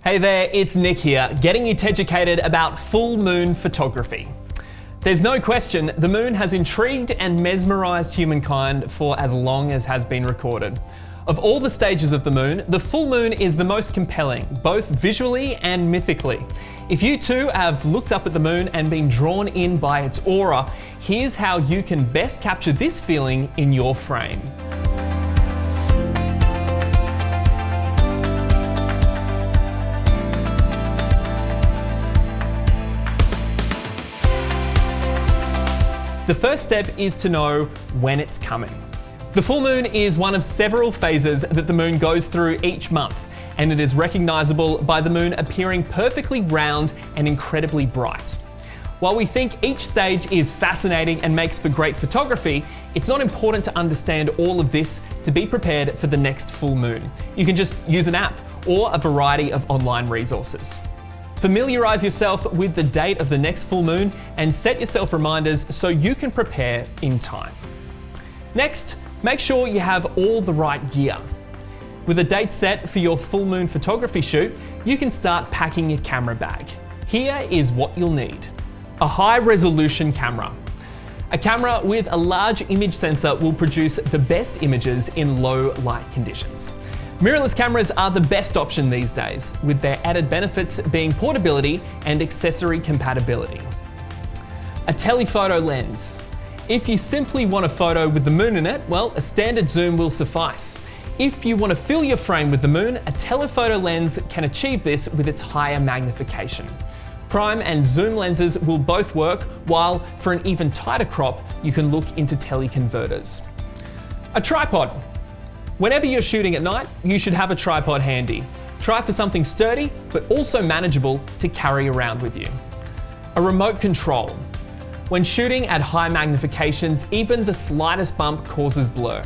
Hey there, it's Nick here, getting you TEDucated about full moon photography. There's no question the moon has intrigued and mesmerised humankind for as long as has been recorded. Of all the stages of the moon, the full moon is the most compelling, both visually and mythically. If you too have looked up at the moon and been drawn in by its aura, here's how you can best capture this feeling in your frame. The first step is to know when it's coming. The full moon is one of several phases that the moon goes through each month, and it is recognisable by the moon appearing perfectly round and incredibly bright. While we think each stage is fascinating and makes for great photography, it's not important to understand all of this to be prepared for the next full moon. You can just use an app or a variety of online resources. Familiarise yourself with the date of the next full moon and set yourself reminders so you can prepare in time. Next, make sure you have all the right gear. With a date set for your full moon photography shoot, you can start packing your camera bag. Here is what you'll need. A high-resolution camera. A camera with a large image sensor will produce the best images in low light conditions. Mirrorless cameras are the best option these days, with their added benefits being portability and accessory compatibility. A telephoto lens. If you simply want a photo with the moon in it, well, a standard zoom will suffice. If you want to fill your frame with the moon, a telephoto lens can achieve this with its higher magnification. Prime and zoom lenses will both work, while for an even tighter crop, you can look into teleconverters. A tripod. Whenever you're shooting at night, you should have a tripod handy. Try for something sturdy, but also manageable to carry around with you. A remote control. When shooting at high magnifications, even the slightest bump causes blur.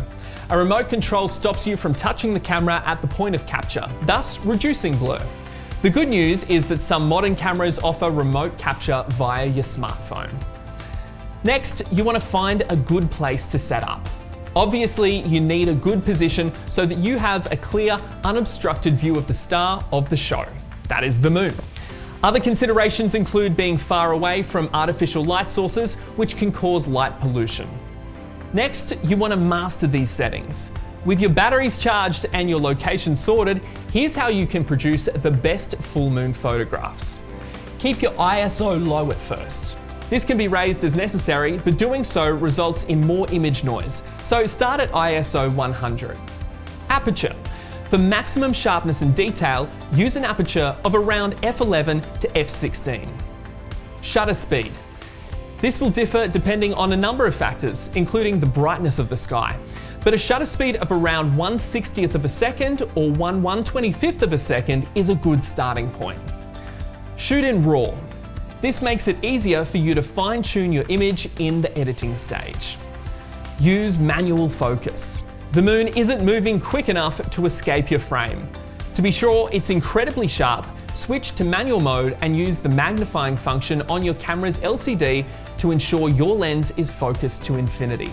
A remote control stops you from touching the camera at the point of capture, thus reducing blur. The good news is that some modern cameras offer remote capture via your smartphone. Next, you want to find a good place to set up. Obviously, you need a good position so that you have a clear, unobstructed view of the star of the show. That is the moon. Other considerations include being far away from artificial light sources, which can cause light pollution. Next, you want to master these settings. With your batteries charged and your location sorted, here's how you can produce the best full moon photographs. Keep your ISO low at first. This can be raised as necessary, but doing so results in more image noise, so start at ISO 100. Aperture. For maximum sharpness and detail, use an aperture of around f11 to f16. Shutter speed. This will differ depending on a number of factors, including the brightness of the sky, but a shutter speed of around 1/60th of a second or 1/125th of a second is a good starting point. Shoot in RAW. This makes it easier for you to fine-tune your image in the editing stage. Use manual focus. The moon isn't moving quick enough to escape your frame. To be sure it's incredibly sharp, switch to manual mode and use the magnifying function on your camera's LCD to ensure your lens is focused to infinity.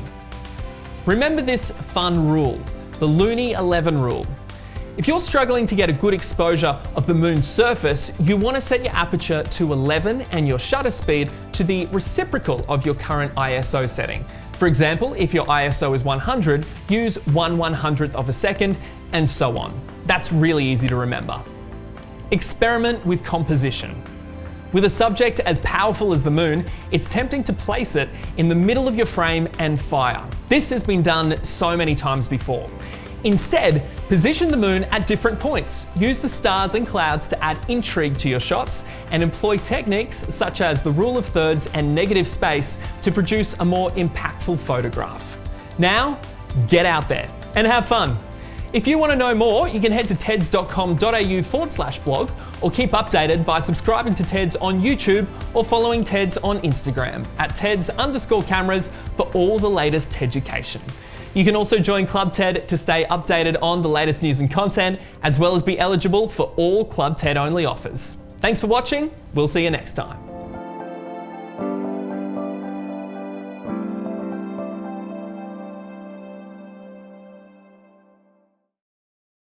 Remember this fun rule, the Looney 11 rule. If you're struggling to get a good exposure of the moon's surface, you want to set your aperture to 11 and your shutter speed to the reciprocal of your current ISO setting. For example, if your ISO is 100, use 1/100th of a second, and so on. That's really easy to remember. Experiment with composition. With a subject as powerful as the moon, it's tempting to place it in the middle of your frame and fire. This has been done so many times before. Instead, position the moon at different points. Use the stars and clouds to add intrigue to your shots, and employ techniques such as the rule of thirds and negative space to produce a more impactful photograph. Now, get out there and have fun. If you want to know more, you can head to teds.com.au/blog or keep updated by subscribing to TEDs on YouTube or following TEDs on Instagram at TEDs_cameras for all the latest TEDucation. You can also join Club TED to stay updated on the latest news and content, as well as be eligible for all Club TED only offers. Thanks for watching. We'll see you next time.